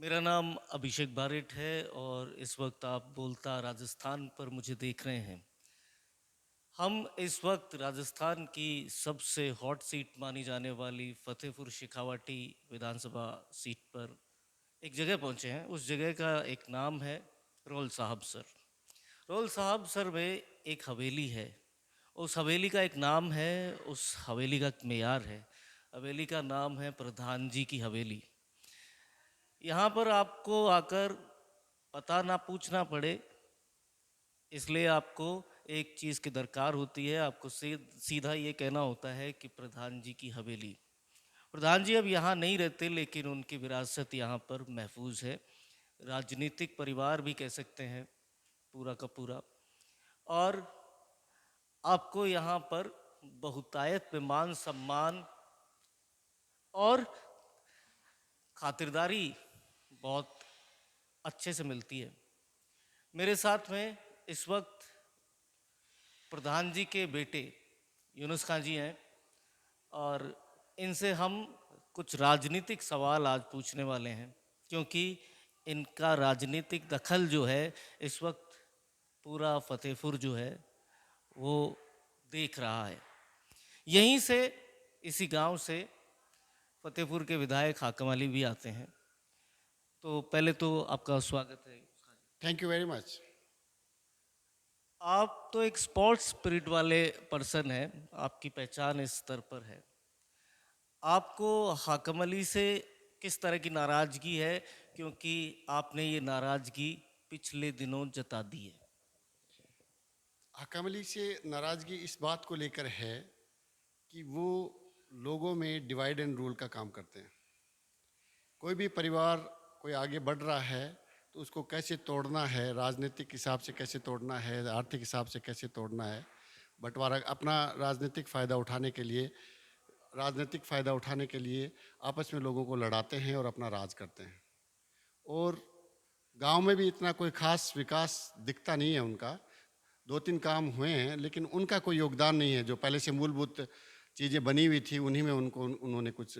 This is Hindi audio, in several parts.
मेरा नाम अभिषेक बारिट है और इस वक्त आप बोलता राजस्थान पर मुझे देख रहे हैं। हम इस वक्त राजस्थान की सबसे हॉट सीट मानी जाने वाली फतेहपुर शेखावाटी विधानसभा सीट पर एक जगह पहुंचे हैं। उस जगह का एक नाम है रोल साहब सर। रोल साहब सर में एक हवेली है। उस हवेली का एक नाम है, उस हवेली का एक मेयार है। हवेली का नाम है प्रधान जी की हवेली। यहाँ पर आपको आकर पता ना पूछना पड़े, इसलिए आपको एक चीज़ की दरकार होती है। आपको सीधा ये कहना होता है कि प्रधान जी की हवेली। प्रधान जी अब यहाँ नहीं रहते, लेकिन उनकी विरासत यहाँ पर महफूज है। राजनीतिक परिवार भी कह सकते हैं पूरा का पूरा। और आपको यहाँ पर बहुतायत में मान सम्मान और खातिरदारी बहुत अच्छे से मिलती है। मेरे साथ में इस वक्त प्रधान जी के बेटे यूनुस खां जी हैं और इनसे हम कुछ राजनीतिक सवाल आज पूछने वाले हैं, क्योंकि इनका राजनीतिक दखल जो है इस वक्त पूरा फतेहपुर जो है वो देख रहा है। यहीं से, इसी गांव से फतेहपुर के विधायक हाकम अली भी आते हैं। तो पहले तो आपका स्वागत है। Thank you very much. आप तो एक स्पोर्ट्स स्पिरिट वाले पर्सन हैं, आपकी पहचान इस स्तर पर है। आपको हाकम अली से किस तरह की नाराज़गी है, क्योंकि आपने ये नाराज़गी पिछले दिनों जता दी है। हकाम अली से नाराज़गी इस बात को लेकर है कि वो लोगों में डिवाइड एंड रूल का काम करते हैं। कोई भी परिवार कोई आगे बढ़ रहा है तो उसको कैसे तोड़ना है, राजनीतिक हिसाब से कैसे तोड़ना है, आर्थिक हिसाब से कैसे तोड़ना है, बंटवारा अपना राजनीतिक फ़ायदा उठाने के लिए आपस में लोगों को लड़ाते हैं और अपना राज करते हैं। और गांव में भी इतना कोई खास विकास दिखता नहीं है उनका। दो तीन काम हुए हैं लेकिन उनका कोई योगदान नहीं है। जो पहले से मूलभूत चीज़ें बनी हुई थी उन्हीं में उन्होंने कुछ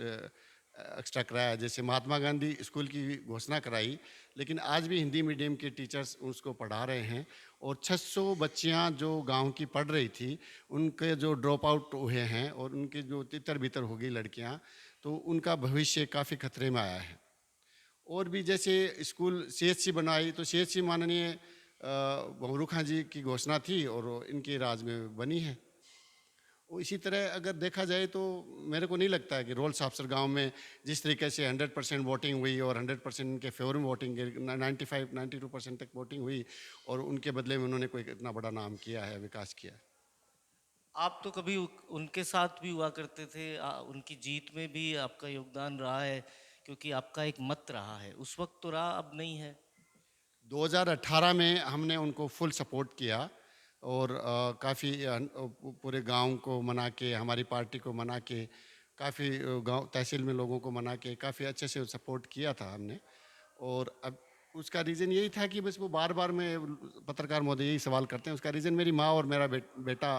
एक्स्ट्रा कराया। जैसे महात्मा गांधी स्कूल की घोषणा कराई, लेकिन आज भी हिंदी मीडियम के टीचर्स उसको पढ़ा रहे हैं। और 600 बच्चियां जो गांव की पढ़ रही थी उनके जो ड्रॉप आउट हुए हैं और उनके जो तितर बितर हो गई लड़कियां, तो उनका भविष्य काफ़ी खतरे में आया है। और भी जैसे स्कूल सीएचसी बनाई तो सीएचसी माननीय बहरू खां जी की घोषणा थी और इनके राज में बनी है। और इसी तरह अगर देखा जाए तो मेरे को नहीं लगता है कि रोल साबसर गांव में जिस तरीके से 100% वोटिंग हुई और 100% इनके फेवर में वोटिंग, 95-92% तक वोटिंग हुई और उनके बदले में उन्होंने कोई इतना बड़ा नाम किया है, विकास किया है। आप तो कभी उनके साथ भी हुआ करते थे, उनकी जीत में भी आपका योगदान रहा है, क्योंकि आपका एक मत रहा है। उस वक्त तो रहा, अब नहीं है। 2018 में हमने उनको फुल सपोर्ट किया और काफ़ी पूरे गांव को मना के, हमारी पार्टी को मना के, काफ़ी गांव तहसील में लोगों को मना के काफ़ी अच्छे से सपोर्ट किया था हमने। और अब उसका रीज़न यही था कि बस वो बार बार में पत्रकार महोदय यही सवाल करते हैं। उसका रीज़न मेरी माँ और मेरा बेटा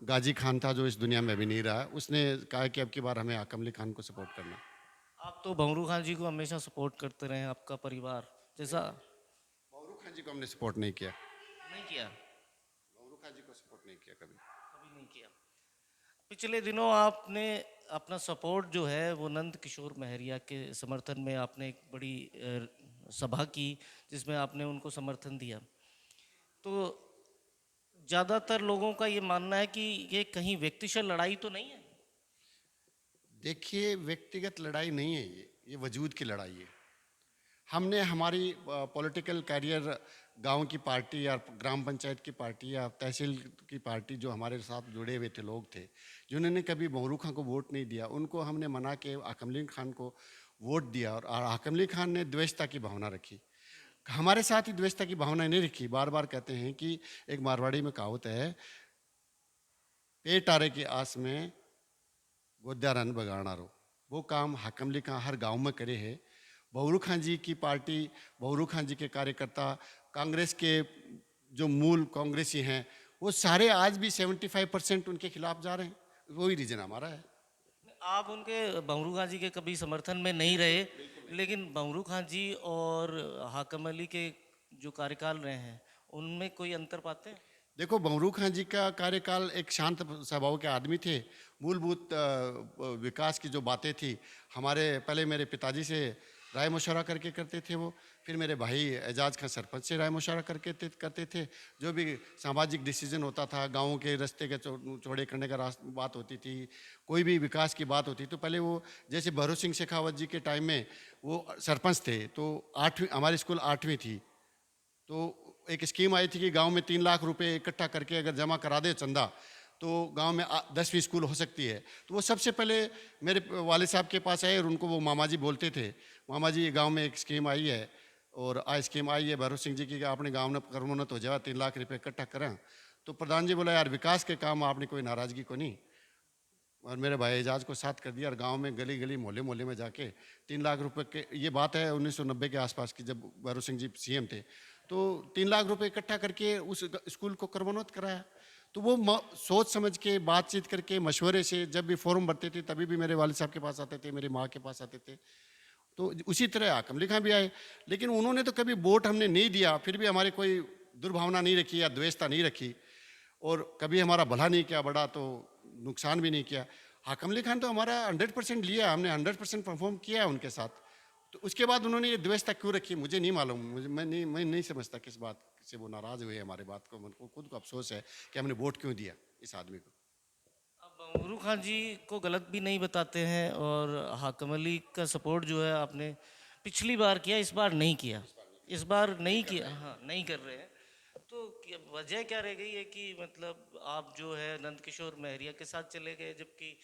गाजी खान था, जो इस दुनिया में अभी नहीं रहा। उसने कहा कि अब की बार हमें आकम अली खान को सपोर्ट करना। आप तो भंवरू खान जी को हमेशा सपोर्ट करते रहे, आपका परिवार जैसा। बहरू खान जी को हमने सपोर्ट नहीं किया। नहीं किया। बहरू खान जी को सपोर्ट नहीं किया कभी। कभी नहीं किया। पिछले दिनों आपने अपना सपोर्ट जो है वो नंद किशोर महरिया के समर्थन में आपने एक बड़ी सभा की, जिसमें आपने उनको समर्थन दिया। तो ज़्यादातर लोगों का ये मानना है कि ये कहीं व्यक्तिशः लड़ाई तो नहीं है। देखिए, व्यक्तिगत लड़ाई नहीं है, ये वजूद की लड़ाई है। हमने हमारी पॉलिटिकल कैरियर गांव की पार्टी या ग्राम पंचायत की पार्टी या तहसील की पार्टी, जो हमारे साथ जुड़े हुए थे लोग थे जिन्होंने कभी बहरू खां को वोट नहीं दिया, उनको हमने मना के आकम अली खान को वोट दिया। और आकम अली खान ने द्वेषता की भावना रखी, हमारे साथ ही द्वेषता की भावना नहीं रखी। बार बार कहते हैं कि एक मारवाड़ी में कहावत है, पेट आरे की आस में गोद्या रन बगाना रो। वो काम हाकम अली खां हर गांव में करे है। बहरू खां जी की पार्टी, बहरू खां जी के कार्यकर्ता, कांग्रेस के जो मूल कांग्रेसी हैं, वो सारे आज भी 75% उनके खिलाफ जा रहे हैं। वही रीजन हमारा है। आप उनके भंवरू खान जी के कभी समर्थन में नहीं रहे, लेकिन बमरू खां जी और हाकम अली के जो कार्यकाल रहे हैं उनमें कोई अंतर पाते हैं? देखो, बमरू खां जी का कार्यकाल एक शांत स्वभाव के आदमी थे। मूलभूत विकास की जो बातें थी, हमारे पहले मेरे पिताजी से राय मशवरा करके करते थे वो, फिर मेरे भाई एजाज खां सरपंच से राय मशवरा करते थे। जो भी सामाजिक डिसीजन होता था, गाँव के रास्ते के चौड़े करने का बात होती थी, कोई भी विकास की बात होती, तो पहले वो, जैसे भरोत सिंह शेखावत जी के टाइम में वो सरपंच थे, तो 8वीं हमारी स्कूल 8वीं थी, तो एक स्कीम आई थी कि गांव में 3 लाख रुपए इकट्ठा करके अगर जमा करा दे चंदा, तो गांव में 10वीं स्कूल हो सकती है। तो वो सबसे पहले मेरे वाले साहब के पास आए और उनको वो मामा जी बोलते थे, मामा जी गांव में एक स्कीम आई है, और स्कीम आई है भरोत सिंह जी की कि आपने गांव में कर्मोन्नत हो जाए, 3 लाख रुपए इकट्ठा करें। तो प्रधान जी बोला, यार विकास के काम आपने कोई नाराजगी को नहीं, और मेरे भाई एजाज को साथ कर दिया, और गांव में गली गली मोहल्ले मोहल्ले में जाके 3 लाख रुपए के, ये बात है 1990 के आसपास की, जब भरोत सिंह जी सीएम थे, तो 3 लाख रुपए इकट्ठा करके उस स्कूल को कर्मोन्नत कराया। तो वो सोच समझ के, बातचीत करके, मशवरे से, जब भी फोरम भरते थे तभी भी मेरे वालिद साहब के पास आते थे, मेरी माँ के पास आते थे। तो उसी तरह हाकम अली खां भी आए, लेकिन उन्होंने तो कभी वोट हमने नहीं दिया, फिर भी हमारी कोई दुर्भावना नहीं रखी या द्वेषता नहीं रखी, और कभी हमारा भला नहीं किया बड़ा, तो नुकसान भी नहीं किया। हाकम अली खान तो हमारा 100% लिया, हमने 100% परफॉर्म किया है उनके साथ। तो उसके बाद उन्होंने ये द्वेषता क्यों रखी, मुझे नहीं मालूम, मुझे मैं नहीं समझता किस बात से वो नाराज हुए हमारे बात को। उनको खुद को अफसोस है कि हमने वोट क्यों दिया इस आदमी को। अब बमरू खां जी को गलत भी नहीं बताते हैं, और हाकम अली का सपोर्ट जो है आपने पिछली बार किया, इस बार नहीं किया, इस बार नहीं किया, हाँ नहीं कर रहे हैं। तो वजह क्या रह गई है कि मतलब आप जो है नंदकिशोर महरिया के साथ चले गए, जबकि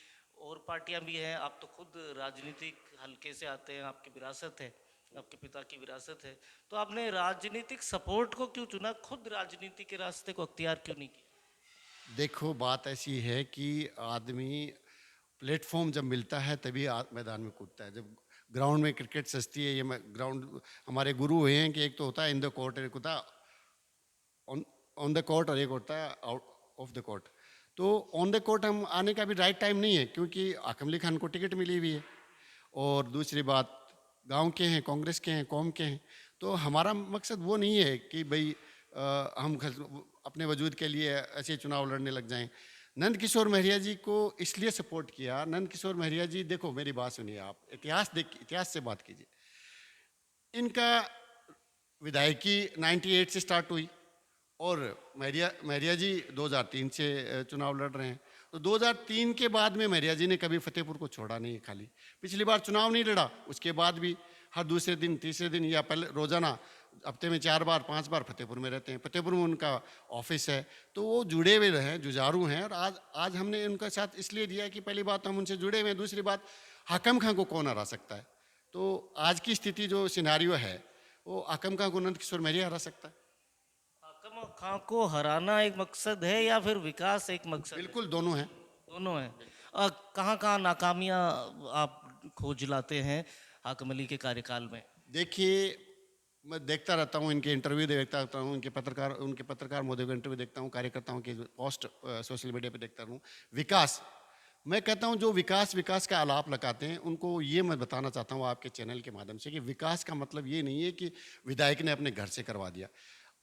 और पार्टियां भी हैं, आप तो खुद राजनीतिक हलके से आते हैं, आपकी विरासत है, आपके पिता की विरासत है, तो आपने राजनीतिक सपोर्ट को क्यों चुना, खुद राजनीति के रास्ते को अख्तियार क्यों नहीं किया? देखो, बात ऐसी है कि आदमी प्लेटफॉर्म जब मिलता है तभी मैदान में कूदता है। जब ग्राउंड में क्रिकेट सस्ती है, ये ग्राउंड हमारे गुरु हुए हैं कि एक तो होता है इन द कोर्ट, एक होता है ऑन ऑन द कोर्ट, और एक होता है आउट ऑफ द कोर्ट। तो ऑन द कोर्ट हम आने का भी राइट टाइम नहीं है, क्योंकि हाकम अली खान को टिकट मिली हुई है, और दूसरी बात गांव के हैं, कांग्रेस के हैं, कौम के हैं। तो हमारा मकसद वो नहीं है कि भाई हम अपने वजूद के लिए ऐसे चुनाव लड़ने लग जाएं। नंद किशोर महरिया जी को इसलिए सपोर्ट किया। नंद किशोर महरिया जी, देखो मेरी बात सुनिए, आप इतिहास से बात कीजिए। इनका विधायकी 98 से स्टार्ट हुई, और महरिया महरिया जी 2003 से चुनाव लड़ रहे हैं। तो 2003 के बाद में महरिया जी ने कभी फतेहपुर को छोड़ा नहीं खाली। पिछली बार चुनाव नहीं लड़ा, उसके बाद भी हर दूसरे दिन, तीसरे दिन, या पहले रोजाना हफ्ते में 4 बार 5 बार फतेहपुर में रहते हैं। फतेहपुर में उनका ऑफिस है, तो वो जुड़े हुए हैं, जुझारू हैं। और आज आज हमने उनका साथ इसलिए दिया कि पहली बात हम उनसे जुड़े हुए हैं, दूसरी बात हाकम खां को कौन हरा सकता है। तो आज की स्थिति जो सिनारियो है, वो हाकम खां को नंद किशोर महरिया हरा सकता है। हाकम खां को हराना एक मकसद है या फिर विकास एक मकसद है? बिल्कुल दोनों हैं। दोनों है। कहाँ कहाँ नाकामियां आप खोज लाते हैं हाकम अली के कार्यकाल में? देखिए, मैं देखता रहता हूँ, इनके इंटरव्यू देखता रहता हूँ, उनके पत्रकार महोदय का इंटरव्यू देखता हूँ, कार्यकर्ताओं के पोस्ट सोशल मीडिया पे देखता हूँ। विकास, मैं कहता हूँ जो विकास विकास का आलाप लगाते हैं, उनको ये मैं बताना चाहता हूँ आपके चैनल के माध्यम से कि विकास का मतलब ये नहीं है कि विधायक ने अपने घर से करवा दिया।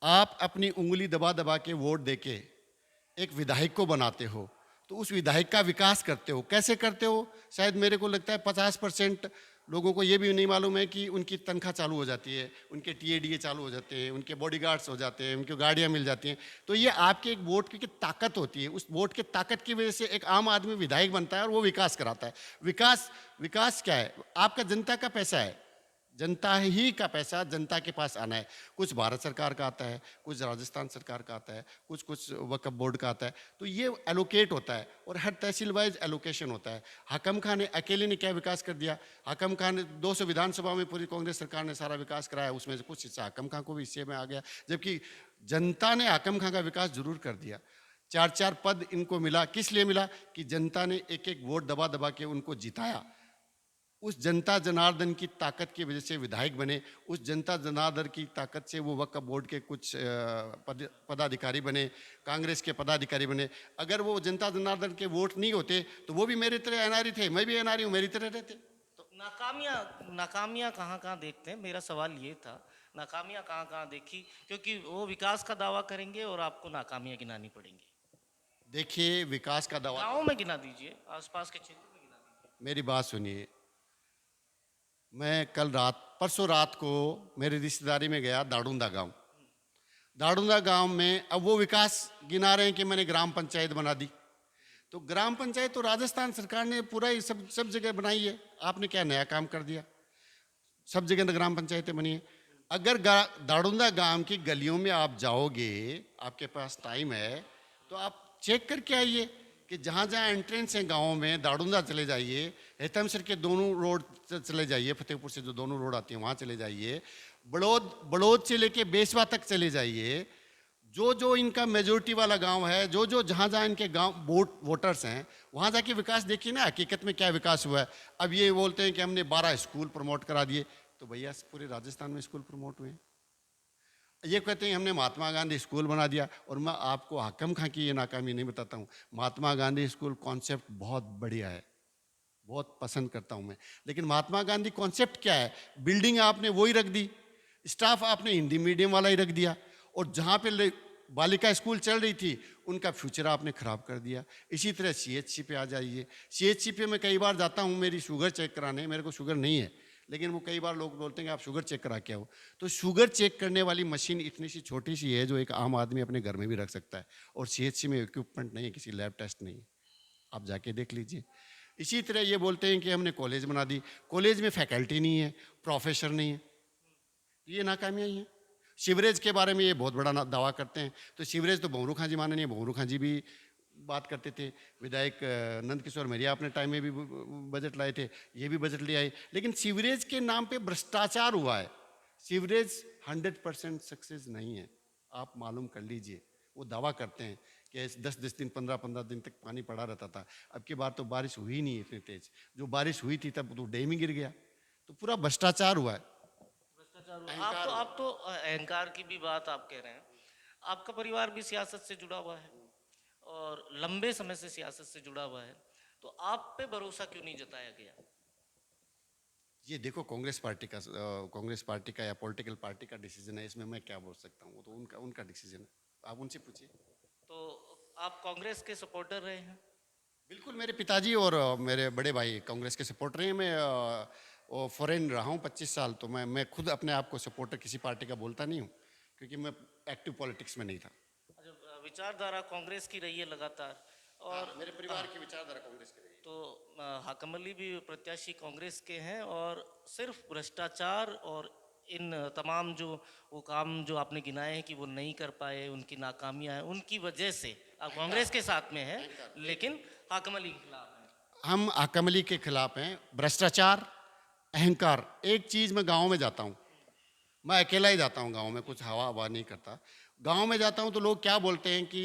आप अपनी उंगली दबा दबा के वोट देके एक विधायक को बनाते हो, तो उस विधायक का विकास करते हो। कैसे करते हो? शायद मेरे को लगता है 50% लोगों को ये भी नहीं मालूम है कि उनकी तनख्वाह चालू हो जाती है, उनके टीएडीए चालू हो जाते हैं, उनके बॉडीगार्ड्स हो जाते हैं, उनको गाड़ियाँ मिल जाती हैं। तो ये आपके एक वोट की ताकत होती है। उस वोट के ताकत की वजह से एक आम आदमी विधायक बनता है और वो विकास कराता है। विकास विकास क्या है? आपका जनता का पैसा है, जनता ही का पैसा जनता के पास आना है। कुछ भारत सरकार का आता है, कुछ राजस्थान सरकार का आता है, कुछ कुछ वक्फ बोर्ड का आता है। तो ये एलोकेट होता है और हर तहसील वाइज एलोकेशन होता है। हाकम खान ने अकेले ने क्या विकास कर दिया? हाकम खान ने 200 विधानसभा में पूरी कांग्रेस सरकार ने सारा विकास कराया, उसमें से कुछ हिस्सा हाकम खान को भी हिस्से में आ गया, जबकि जनता ने हाकम खान का विकास जरूर कर दिया। 4-4 पद इनको मिला, किस लिए मिला? कि जनता ने एक एक वोट दबा दबा के उनको जिताया। उस जनता जनार्दन की ताकत की वजह से विधायक बने। उस जनता जनार्दन की ताकत से वो वक्फ बोर्ड के कुछ पदाधिकारी बने, कांग्रेस के पदाधिकारी बने। अगर वो जनता जनार्दन के वोट नहीं होते तो वो भी मेरी तरह एनआरई थे, मैं भी एनआरई हूँ, मेरी तरह रहते। तो नाकामियाँ नाकामियाँ कहाँ-कहाँ देखते हैं? मेरा सवाल ये था, नाकामियाँ कहाँ-कहाँ देखी? क्योंकि वो विकास का दावा करेंगे और आपको नाकामियाँ गिनानी पड़ेंगी। देखिए, विकास का दावा गाँव में गिना दीजिए, आस-पास के क्षेत्र में गिना दीजिए। मेरी बात सुनिए। मैं कल रात परसों रात को मेरी रिश्तेदारी में गया दाड़ूंदा गांव। दाड़ूंदा गांव में अब वो विकास गिना रहे हैं कि मैंने ग्राम पंचायत बना दी। तो ग्राम पंचायत तो राजस्थान सरकार ने पूरा ही सब जगह बनाई है। आपने क्या नया काम कर दिया? सब जगह तो ग्राम पंचायतें बनी है। अगर दाड़ूंदा गांव की गलियों में आप जाओगे, आपके पास टाइम है, तो आप चेक करके आइए कि जहाँ जहाँ एंट्रेंस है गाँव में, दाड़ूंदा चले जाइए, हेतमसर के दोनों रोड चले जाइए, फतेहपुर से जो दोनों रोड आती है वहाँ चले जाइए, बड़ौद बड़ौद से लेके बेसवा तक चले जाइए। जो जो इनका मेजोरिटी वाला गांव है, जो जो जहाँ जहाँ इनके गांव वोटर्स हैं, वहाँ जाके विकास देखिए ना, हकीकत में क्या विकास हुआ है। अब ये बोलते हैं कि हमने 12 स्कूल प्रमोट करा दिए, तो भैया पूरे राजस्थान में स्कूल प्रमोट हुए हैं। ये कहते हैं हमने महात्मा गांधी स्कूल बना दिया, और मैं आपको हकम खां की ये नाकामी नहीं बताता हूँ। महात्मा गांधी स्कूल कॉन्सेप्ट बहुत बढ़िया है, बहुत पसंद करता हूँ मैं। लेकिन महात्मा गांधी कॉन्सेप्ट क्या है? बिल्डिंग आपने वही रख दी, स्टाफ आपने हिंदी मीडियम वाला ही रख दिया, और जहाँ पे बालिका स्कूल चल रही थी उनका फ्यूचर आपने खराब कर दिया। इसी तरह सीएचसी पे आ जाइए। सीएचसी पे मैं कई बार जाता हूँ मेरी शुगर चेक कराने, मेरे को शुगर नहीं है, लेकिन वो कई बार लोग बोलते हैं कि आप शुगर चेक करा के आओ। तो शुगर चेक करने वाली मशीन इतनी सी छोटी सी है जो एक आम आदमी अपने घर में भी रख सकता है, और सीएचसी में इक्विपमेंट नहीं है, किसी लैब टेस्ट नहीं है, आप जाके देख लीजिए। इसी तरह ये बोलते हैं कि हमने कॉलेज बना दी, कॉलेज में फैकल्टी नहीं है, प्रोफेसर नहीं है, ये नाकामियाँ ही हैं। सीवरेज के बारे में ये बहुत बड़ा दावा करते हैं, तो सीवरेज तो भंवरू खां जी माननीय भंवरू खां जी भी बात करते थे। विधायक नंद किशोर मेरिया अपने टाइम में भी बजट लाए थे, ये भी बजट ले आए। लेकिन सीवरेज के नाम पे भ्रष्टाचार हुआ है। सीवरेज 100% सक्सेस नहीं है, आप मालूम कर लीजिए। वो दावा करते हैं कि 10-10 दिन 15-15 दिन तक पानी पड़ा रहता था। अब की बार तो बारिश हुई नहीं इतनी तेज, जो बारिश हुई थी तब तो डैम ही गिर गया। तो पूरा भ्रष्टाचार हुआ है, भ्रष्टाचार हुआ। अहंकार हुआ आप तो अहंकार की भी बात आप कह रहे हैं। आपका परिवार भी सियासत से जुड़ा हुआ है और लंबे समय से सियासत से जुड़ा हुआ है, तो आप पे भरोसा क्यों नहीं जताया गया? ये देखो, कांग्रेस पार्टी का या पॉलिटिकल पार्टी का डिसीजन है, इसमें मैं क्या बोल सकता हूँ? वो तो उनका उनका डिसीजन है, आप उनसे पूछिए। तो आप कांग्रेस के सपोर्टर रहे हैं? बिल्कुल, मेरे पिताजी और मेरे बड़े भाई कांग्रेस के सपोर्टर हैं। मैं फॉरेन रहा हूँ 25 साल, तो मैं खुद अपने आप को सपोर्टर किसी पार्टी का बोलता नहीं हूँ, क्योंकि मैं एक्टिव पॉलिटिक्स में नहीं था। अच्छा, विचारधारा कांग्रेस की रही है लगातार। हाँ, और मेरे परिवार की विचारधारा कांग्रेस की रही है। तो हाकम अली भी प्रत्याशी कांग्रेस के हैं, और सिर्फ भ्रष्टाचार और इन तमाम जो वो काम जो आपने गिनाए हैं कि वो नहीं कर पाए, उनकी नाकामियां हैं, उनकी वजह से आप कांग्रेस के साथ में हैं, लेकिन हाकम अली के खिलाफ हैं। हम आकमली के खिलाफ हैं। भ्रष्टाचार, अहंकार। एक चीज, मैं गांव में जाता हूँ, मैं अकेला ही जाता हूँ गांव में, कुछ हवा हवा नहीं करता। गांव में जाता हूँ तो लोग क्या बोलते हैं कि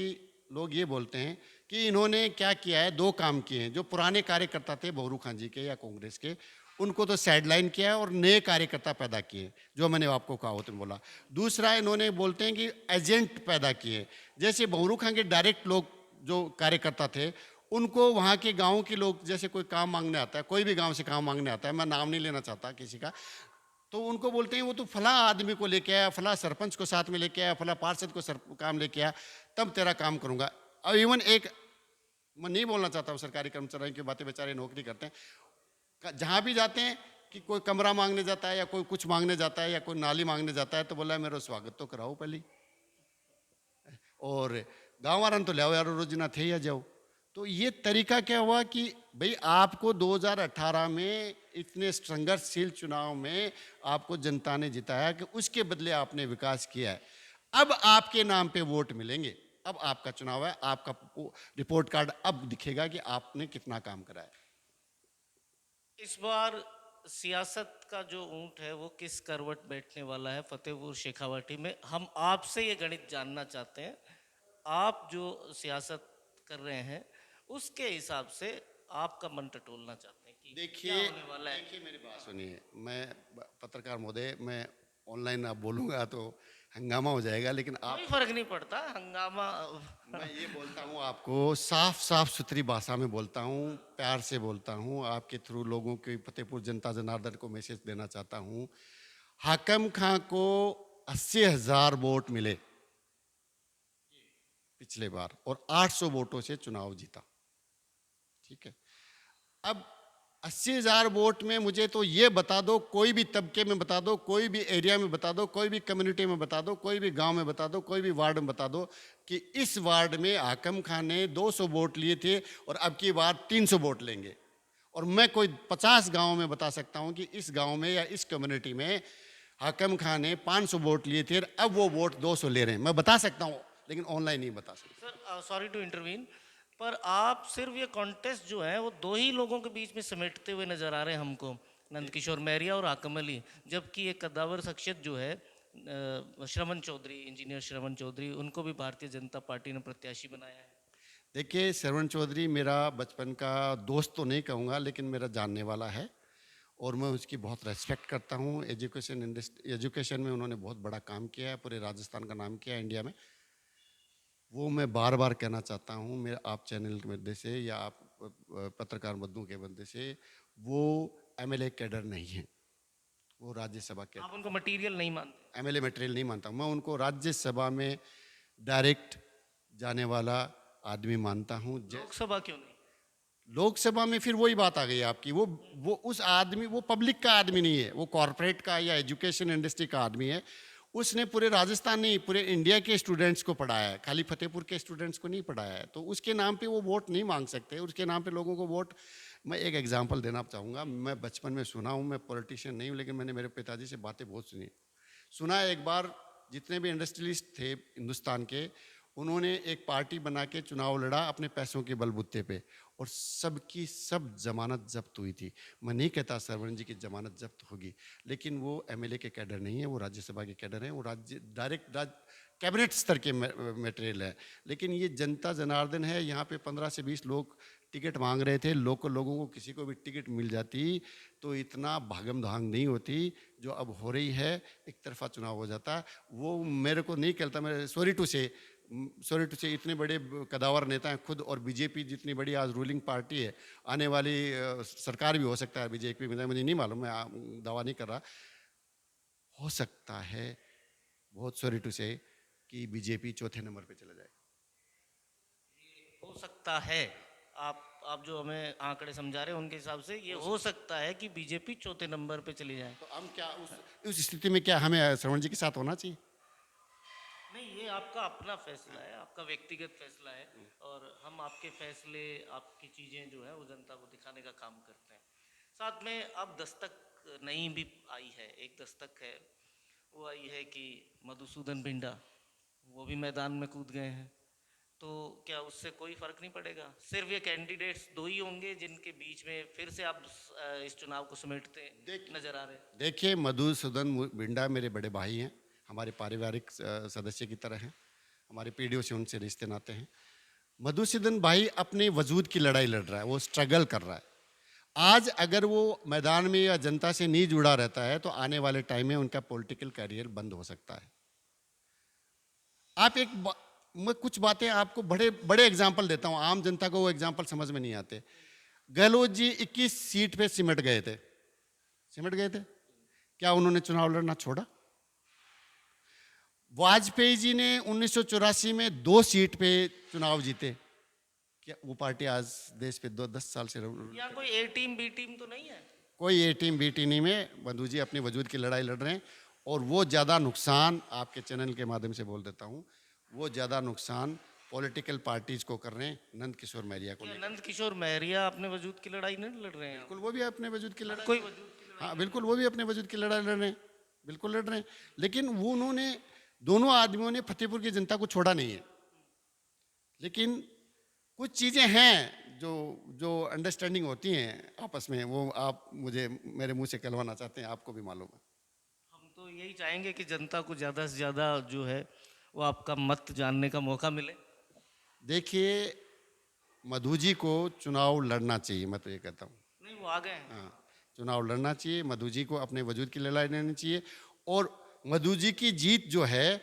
लोग ये बोलते हैं कि इन्होंने क्या किया है, दो काम किए हैं। जो पुराने कार्यकर्ता थे भौरू खां जी के या कांग्रेस के, उनको तो साइडलाइन किया है और नए कार्यकर्ता पैदा किए, जो मैंने आपको कहा होते बोला। दूसरा, इन्होंने बोलते हैं कि एजेंट पैदा किए। जैसे भौरू खां के डायरेक्ट लोग जो कार्यकर्ता थे, उनको वहाँ के गाँव के लोग, जैसे कोई काम मांगने आता है, कोई भी गाँव से काम मांगने आता है, मैं नाम नहीं लेना चाहता किसी का, तो उनको बोलते हैं वो तो फला आदमी को लेके आया, फला सरपंच को साथ में लेके आया, फला पार्षद को काम लेके आया, तब तेरा काम करूंगा। और इवन एक, मैं नहीं बोलना चाहता हूँ सरकारी कर्मचारियों की बातें, बेचारे नौकरी करते हैं, जहाँ भी जाते हैं कि कोई कमरा मांगने जाता है या कोई कुछ मांगने जाता है या कोई नाली मांगने जाता है, तो बोला है मेरा स्वागत तो कराओ पहले, और गाँव वाला तो ले यार रोज ना थे या जाओ। तो ये तरीका क्या हुआ कि भाई आपको 2018 में इतने संघर्षशील चुनाव में आपको जनता ने जिताया कि उसके बदले आपने विकास किया है। अब आपके नाम पे वोट मिलेंगे, अब आपका चुनाव है, आपका रिपोर्ट कार्ड अब दिखेगा कि आपने कितना काम करा है। इस बार सियासत का जो ऊंट है वो किस करवट बैठने वाला है फतेहपुर शेखावाटी में, हम आपसे ये गणित जानना चाहते हैं। आप जो सियासत कर रहे हैं उसके हिसाब से आपका मन टटोलना चाहते हैं कि क्या देखिए, होने वाला है। देखिए मेरी बात सुनिए, मैं पत्रकार महोदय, मैं ऑनलाइन आप बोलूँगा तो हंगामा हो जाएगा, लेकिन आप, कोई फर्क नहीं पड़ता हंगामा। मैं ये बोलता हूँ आपको, साफ साफ सुथरी भाषा में बोलता हूँ, प्यार से बोलता हूँ, आपके थ्रू लोगों के फतेहपुर जनता जनार्दन को मैसेज देना चाहता हूँ। हाकम खां को 80,000 वोट मिले पिछले बार और 800 वोटों से चुनाव जीता। ठीक है, अब 80,000 वोट में मुझे तो ये बता दो, कोई भी तबके में बता दो, कोई भी एरिया में बता दो, कोई भी कम्युनिटी में बता दो, कोई भी गांव में बता दो, कोई भी वार्ड में बता दो कि इस वार्ड में हाकम खान ने 200 वोट लिए थे और अब की बार 300 वोट लेंगे। और मैं कोई 50 गांव में बता सकता हूं कि इस गांव में या इस कम्युनिटी में हाकम खान ने 500 वोट लिए थे और अब वो वोट 200 ले रहे हैं। मैं बता सकता हूं, लेकिन ऑनलाइन नहीं बता सकता। सर सॉरी टू इंटरवीन, पर आप सिर्फ ये कॉन्टेस्ट जो है वो दो ही लोगों के बीच में समेटते हुए नजर आ रहे हैं हमको, नंदकिशोर मौर्य और हाकम अली, जबकि एक कद्दावर शख्सियत जो है श्रवण चौधरी, इंजीनियर श्रवण चौधरी, उनको भी भारतीय जनता पार्टी ने प्रत्याशी बनाया है। देखिए, श्रवण चौधरी मेरा बचपन का दोस्त तो नहीं कहूँगा, लेकिन मेरा जानने वाला है और मैं उसकी बहुत रेस्पेक्ट करता हूँ। एजुकेशन में उन्होंने बहुत बड़ा काम किया है, पूरे राजस्थान का नाम किया है इंडिया में। वो मैं बार बार कहना चाहता हूँ, मेरे आप चैनल के मध्य से या आप पत्रकार बंधुओं के मध्य से, वो एमएलए कैडर नहीं है, वो राज्यसभा के आप उनको मटेरियल नहीं मानते? एमएलए मटेरियल नहीं मानता। मैं उनको राज्यसभा में डायरेक्ट जाने वाला आदमी मानता हूँ। लोकसभा क्यों नहीं? लोकसभा में फिर वही बात आ गई आपकी, वो उस आदमी, वो पब्लिक का आदमी नहीं है, वो कॉरपोरेट का या एजुकेशन इंडस्ट्री का आदमी है। उसने पूरे राजस्थान नहीं, पूरे इंडिया के स्टूडेंट्स को पढ़ाया है, खाली फतेहपुर के स्टूडेंट्स को नहीं पढ़ाया है। तो उसके नाम पे वो वोट नहीं मांग सकते, उसके नाम पे लोगों को वोट। मैं एक एग्जांपल देना चाहूँगा, मैं बचपन में सुना हूँ, मैं पॉलिटिशियन नहीं हूँ, लेकिन मैंने मेरे पिताजी से बातें बहुत सुनी। सुना है एक बार जितने भी इंडस्ट्रियलिस्ट थे हिंदुस्तान के, उन्होंने एक पार्टी बना के चुनाव लड़ा अपने पैसों के बलबूते पे, और सबकी सब जमानत जब्त हुई थी। मैं नहीं कहता सरवण जी की जमानत जब्त होगी, लेकिन वो एमएलए के कैडर नहीं है, वो राज्यसभा के कैडर हैं, वो डायरेक्ट कैबिनेट स्तर के मटेरियल है। लेकिन ये जनता जनार्दन है, यहाँ पे 15 से 20 लोग टिकट मांग रहे थे। लोकल लोगों को किसी को भी टिकट मिल जाती तो इतना भागम धांग नहीं होती जो अब हो रही है, एक तरफा चुनाव हो जाता। वो मेरे को नहीं कहता, मैं सॉरी टू से इतने बड़े कदावर नेता हैं खुद, और बीजेपी जितनी बड़ी आज रूलिंग पार्टी है, आने वाली सरकार भी हो सकता है बीजेपी में, मुझे नहीं मालूम, मैं दावा नहीं कर रहा, हो सकता है, बहुत सॉरी टू से, कि बीजेपी चौथे नंबर पे चला जाए। हो सकता है, आप जो हमें आंकड़े समझा रहे हैं उनके हिसाब से ये हो सकता है कि बीजेपी चौथे नंबर पे चली जाए। तो हम क्या उस स्थिति में क्या हमें श्रवण जी के साथ होना चाहिए? नहीं, ये आपका अपना फैसला है, आपका व्यक्तिगत फैसला है, और हम आपके फैसले, आपकी चीज़ें जो है वो जनता को दिखाने का काम करते हैं। साथ में अब दस्तक नई भी आई है, एक दस्तक है, वो आई है कि मधुसूदन पिंडा वो भी मैदान में कूद गए हैं। तो क्या उससे कोई फर्क नहीं पड़ेगा? सिर्फ ये कैंडिडेट्स दो ही होंगे जिनके बीच में फिर से आप इस चुनाव को समेटते नजर आ रहे हैं? देखिए, मधुसूदन बिंडा मेरे बड़े भाई हैं, हमारे पारिवारिक सदस्य की तरह हैं, हमारे पीढ़ियों से उनसे रिश्ते नाते हैं। मधुसूदन भाई अपने वजूद की लड़ाई लड़ रहा है, वो स्ट्रगल कर रहा है। आज अगर वो मैदान में या जनता से नहीं जुड़ा रहता है तो आने वाले टाइम में उनका पॉलिटिकल करियर बंद हो सकता है। आप मैं कुछ बातें आपको बड़े बड़े एग्जाम्पल देता हूं, आम जनता को वो एग्जाम्पल समझ में नहीं आते। गहलोत जी 21 सीट पे सिमट गए थे, क्या उन्होंने चुनाव लड़ना छोड़ा? वाजपेयी जी ने 1984 में 2 सीट पे चुनाव जीते, क्या वो पार्टी आज देश पे 10 साल से यहाँ कोई ए टीम बी टीम तो नहीं है? कोई ए टीम बी टीम नहीं में बंधु जी अपने वजूद की लड़ाई लड़ रहे हैं, और वो ज़्यादा नुकसान, आपके चैनल के माध्यम से बोल देता हूँ, वो ज़्यादा नुकसान पॉलिटिकल पार्टीज को कर रहे हैं, नंद किशोर मौर्य को। नंद किशोर मौर्य अपने वजूद की लड़ाई नहीं लड़ रहे हैं? बिल्कुल वो भी अपने वजूद की लड़ाई, कोई वजूद की लड़ाई? हाँ बिल्कुल वो भी अपने वजूद की लड़ाई लड़ रहे हैं, बिल्कुल लड़ रहे हैं। लेकिन वो उन्होंने, दोनों आदमियों ने फतेहपुर की जनता को छोड़ा नहीं है। लेकिन कुछ चीज़ें हैं जो जो अंडरस्टैंडिंग होती हैं आपस में, वो आप मुझे मेरे मुंह से कहलवाना चाहते हैं, आपको भी मालूम है। हम तो यही चाहेंगे कि जनता को ज़्यादा से ज़्यादा जो है वो आपका मत जानने का मौका मिले। देखिए, मधु जी को चुनाव लड़ना चाहिए, मैं तो ये कहता हूँ। नहीं, वो आ गए हैं। हाँ, चुनाव लड़ना चाहिए, मधु जी को अपने वजूद की लड़ाई लड़नी चाहिए। और मधु जी की जीत जो है,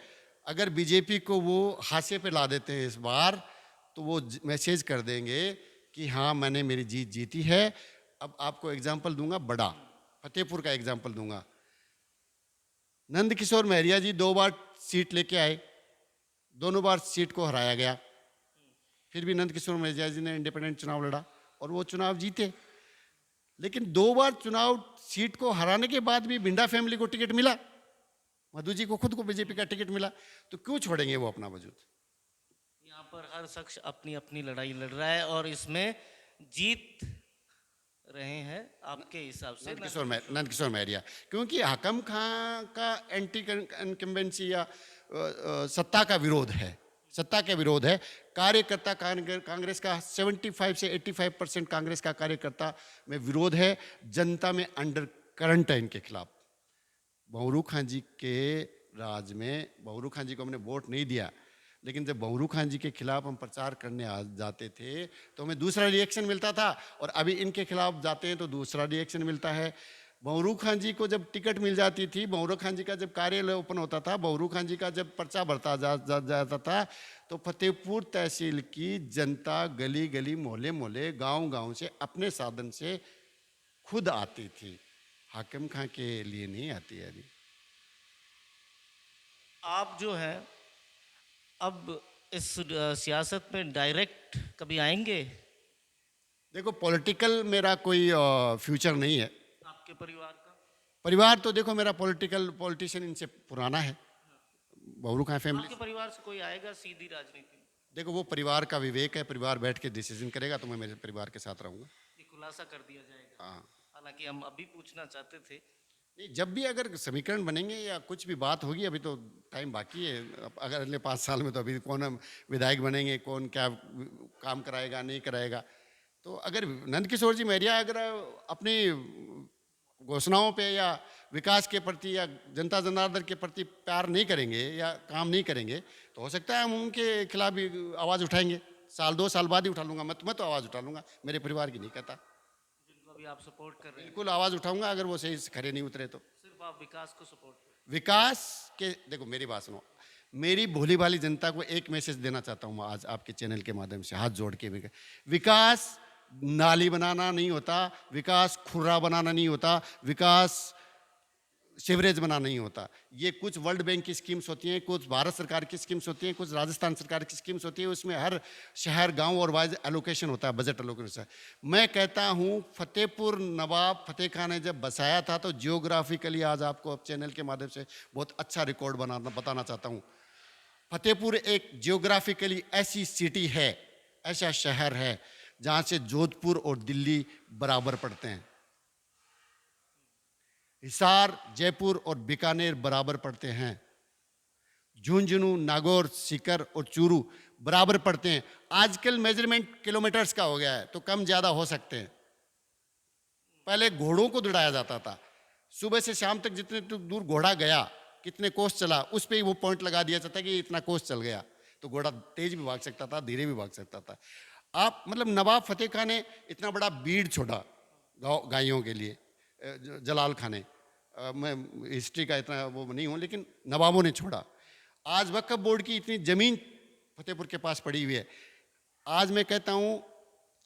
अगर बीजेपी को वो हाशिए पे ला देते हैं इस बार, तो वो मैसेज कर देंगे कि हाँ मैंने मेरी जीत जीती है। अब आपको एग्जाम्पल दूंगा बड़ा, फतेहपुर का एग्जाम्पल दूंगा। नंद किशोर महरिया जी 2 बार सीट लेके आए, दोनों बार सीट को हराया गया, फिर भी नंद किशोर महरिया जी ने इंडिपेंडेंट चुनाव लड़ा और वो चुनाव जीते। लेकिन 2 बार चुनाव सीट को हराने के बाद भी बिंडा फैमिली को टिकट मिला, मधु जी को खुद को बीजेपी का टिकट मिला, तो क्यों छोड़ेंगे वो अपना वजूद? यहाँ पर हर शख्स अपनी अपनी लड़ाई लड़ रहा है और इसमें जीत रहे हैं आपके हिसाब से नंद किशोर महरिया, क्योंकि हकम खां का एंटी इनकम्बेंसी या सत्ता का विरोध है, सत्ता का विरोध है। कार्यकर्ता कांग्रेस का 75 से 85% कांग्रेस का कार्यकर्ता में विरोध है, जनता में अंडर करंट है इनके खिलाफ। बहरू खान जी के राज में, बहरू खान जी को हमने वोट नहीं दिया, लेकिन जब बहरू खान जी के खिलाफ हम प्रचार करने आ जाते थे तो हमें दूसरा रिएक्शन मिलता था, और अभी इनके खिलाफ जाते हैं तो दूसरा रिएक्शन मिलता है। बहरू खान जी को जब टिकट मिल जाती थी, बहरू खान जी का जब कार्यालय ओपन होता था, बहरू खान जी का जब पर्चा भरता जाता था, तो फतेहपुर तहसील की जनता गली गली मोहल्ले मोहल्ले गांव गांव से अपने साधन से खुद आती थी, हाकिम खां के लिए नहीं आती है अभी। आप जो है अब इस सियासत में डायरेक्ट कभी आएंगे? देखो, पॉलिटिकल मेरा कोई फ्यूचर नहीं है। आपके परिवार का? परिवार तो देखो, मेरा पॉलिटिशियन इनसे पुराना है, बहरू खां फैमिली। आपके परिवार से कोई आएगा सीधी राजनीति में? देखो, वो परिवार का विवेक है, परिवार बैठ के डिसीजन करेगा, तो मैं मेरे परिवार के साथ रहूंगा। ये खुलासा कर दिया जाएगा? हाँ। हालांकि हम अभी पूछना चाहते थे। नहीं, जब भी अगर समीकरण बनेंगे या कुछ भी बात होगी, अभी तो टाइम बाकी है। अगर अगले 5 साल में तो अभी कौन हम विधायक बनेंगे, कौन क्या काम कराएगा नहीं कराएगा, तो अगर नंद किशोर जी महरिया अगर अपनी घोषणाओं पे या विकास के प्रति या जनता जनार्दन के प्रति प्यार नहीं करेंगे या काम नहीं करेंगे, तो हो सकता है हम उनके खिलाफ भी आवाज़ उठाएंगे। 1-2 साल बाद ही उठा लूंगा, मैं तो आवाज़ उठा लूंगा, मेरे परिवार की नहीं कहता। जिनको अभी आप सपोर्ट कर रहे हैं, बिल्कुल आवाज़ उठाऊंगा अगर वो सही से खड़े नहीं उतरे तो। सिर्फ आप विकास को सपोर्ट कर रहे विकास के, देखो मेरी बात सुनो, मेरी भोली भाली जनता को एक मैसेज देना चाहता हूँ आज आपके चैनल के माध्यम से, हाथ जोड़ के। विकास नाली बनाना नहीं होता, विकास खुर्रा बनाना नहीं होता, विकास सीवरेज बनाना नहीं होता। ये कुछ वर्ल्ड बैंक की स्कीम्स होती हैं, कुछ भारत सरकार की स्कीम्स होती हैं, कुछ राजस्थान सरकार की स्कीम्स होती है, उसमें हर शहर गांव और वाइज एलोकेशन होता है, बजट एलोकेशन। मैं कहता हूं, फतेहपुर नवाब फतेह खान ने जब बसाया था, तो जियोग्राफिकली आज आपको चैनल के माध्यम से बहुत अच्छा रिकॉर्ड बताना चाहता हूँ। फतेहपुर एक जियोग्राफिकली ऐसी सिटी है, ऐसा शहर है जहाँ से जोधपुर और दिल्ली बराबर पड़ते हैं, हिसार, जयपुर और बीकानेर बराबर पड़ते हैं, झुंझुनू, नागौर, सीकर और चूरू बराबर पड़ते हैं। आजकल मेजरमेंट किलोमीटर्स का हो गया है, तो कम ज्यादा हो सकते हैं। पहले घोड़ों को दौड़ाया जाता था, सुबह से शाम तक जितने दूर घोड़ा गया, कितने कोस चला, उस पर ही वो पॉइंट लगा दिया जाता कि इतना कोस चल गया, तो घोड़ा तेज भी भाग सकता था, धीरे भी भाग सकता था। आप मतलब नवाब फतेह खान ने इतना बड़ा बीड़ छोड़ा गायों के लिए, जलाल खान ने, मैं हिस्ट्री का इतना वो नहीं हूँ, लेकिन नवाबों ने छोड़ा। आज वक्फ बोर्ड की इतनी जमीन फतेहपुर के पास पड़ी हुई है। आज मैं कहता हूँ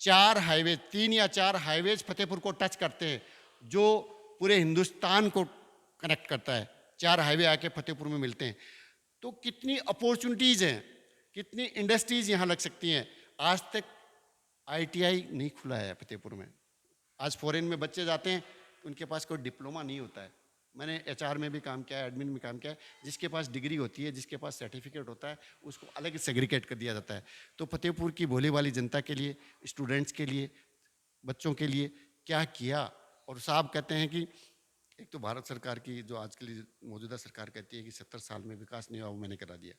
4 हाईवे, 3 या 4 हाईवेज फतेहपुर को टच करते हैं, जो पूरे हिंदुस्तान को कनेक्ट करता है। 4 हाईवे आके फतेहपुर में मिलते हैं, तो कितनी अपॉर्चुनिटीज हैं, कितनी इंडस्ट्रीज यहाँ लग सकती हैं। आज तक ITI नहीं खुला है फतेहपुर में। आज फॉरेन में बच्चे जाते हैं, उनके पास कोई डिप्लोमा नहीं होता है। मैंने HR में भी काम किया है, एडमिन में काम किया है। जिसके पास डिग्री होती है, जिसके पास सर्टिफिकेट होता है, उसको अलग सेग्रीगेट कर दिया जाता है। तो फतेहपुर की भोली वाली जनता के लिए, स्टूडेंट्स के लिए, बच्चों के लिए क्या किया। और साहब कहते हैं कि एक तो भारत सरकार की जो आज के लिए मौजूदा सरकार कहती है कि 70 साल में विकास नहीं हुआ, वो मैंने करा दिया।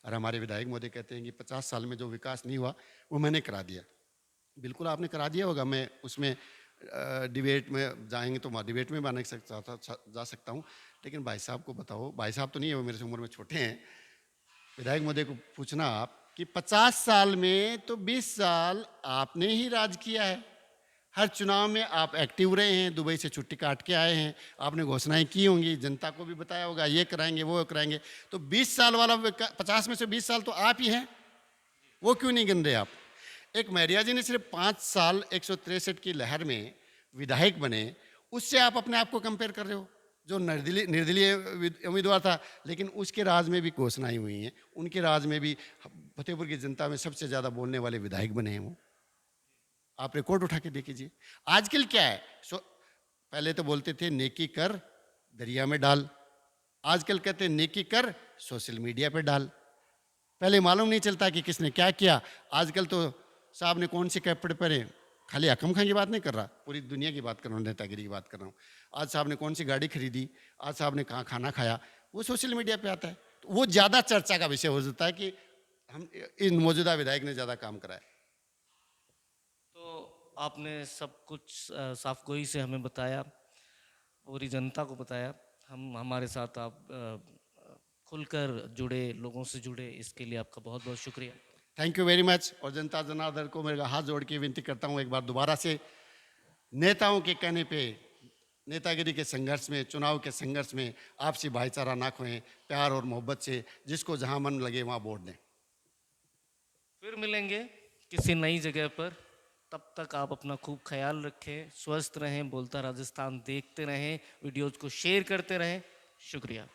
और हमारे विधायक महोदय कहते हैं कि 50 साल में जो विकास नहीं हुआ वो मैंने करा दिया। बिल्कुल आपने करा दिया होगा। मैं उसमें डिबेट में जाएंगे तो डिबेट में भी आने जा सकता हूँ, लेकिन भाई साहब को बताओ, भाई साहब तो नहीं है, वो मेरे से उम्र में छोटे हैं, विधायक महोदय को पूछना आप कि 50 साल में तो 20 साल आपने ही राज किया है, हर चुनाव में आप एक्टिव रहे हैं, दुबई से छुट्टी काट के आए हैं, आपने घोषणाएं की होंगी, जनता को भी बताया होगा ये कराएंगे वो कराएंगे। तो 20 साल वाला 50 में से 20 साल तो आप ही हैं, वो क्यों नहीं गिन रहे आप? एक मैरिया जी ने सिर्फ 5 साल 163 की लहर में विधायक बने, उससे आप अपने आप को कंपेयर कर रहे हो। जो निर्दलीय निर्दलीय उम्मीदवार था, लेकिन उसके राज में भी घोषणाएं हुई हैं, उनके राज में भी फतेहपुर की जनता में सबसे ज़्यादा बोलने वाले विधायक बने हैं वो। आप रिकॉर्ड उठा के देखिए। आजकल क्या है, पहले तो बोलते थे नेकी कर दरिया में डाल, आजकल कहते हैं नेकी कर सोशल मीडिया पे डाल। पहले मालूम नहीं चलता कि किसने क्या किया, आजकल तो साहब ने कौन से कपड़े पहने, खाली हकम खां की बात नहीं कर रहा, पूरी दुनिया की बात कर रहा हूँ, नेतागिरी की बात कर रहा हूँ। आज साहब ने कौन सी गाड़ी खरीदी, आज साहब ने कहाँ खाना खाया, वो सोशल मीडिया पे आता है। तो वो ज़्यादा चर्चा का विषय हो जाता है कि हम इन मौजूदा विधायक ने ज़्यादा काम करा है। तो आपने सब कुछ साफ गोई से हमें बताया, पूरी जनता को बताया। हम हमारे साथ आप खुलकर जुड़े, लोगों से जुड़े, इसके लिए आपका बहुत बहुत शुक्रिया। Thank you very much. और जनता जनार्दन को मेरा हाथ जोड़ के विनती करता हूँ एक बार दोबारा से, नेताओं के कहने पे नेतागिरी के संघर्ष में, चुनाव के संघर्ष में आपसी भाईचारा ना खोएं, प्यार और मोहब्बत से जिसको जहां मन लगे वहां वोट दें। फिर मिलेंगे किसी नई जगह पर, तब तक आप अपना खूब ख्याल रखें, स्वस्थ रहें, बोलता राजस्थान देखते रहें, वीडियोज़ को शेयर करते रहें। शुक्रिया।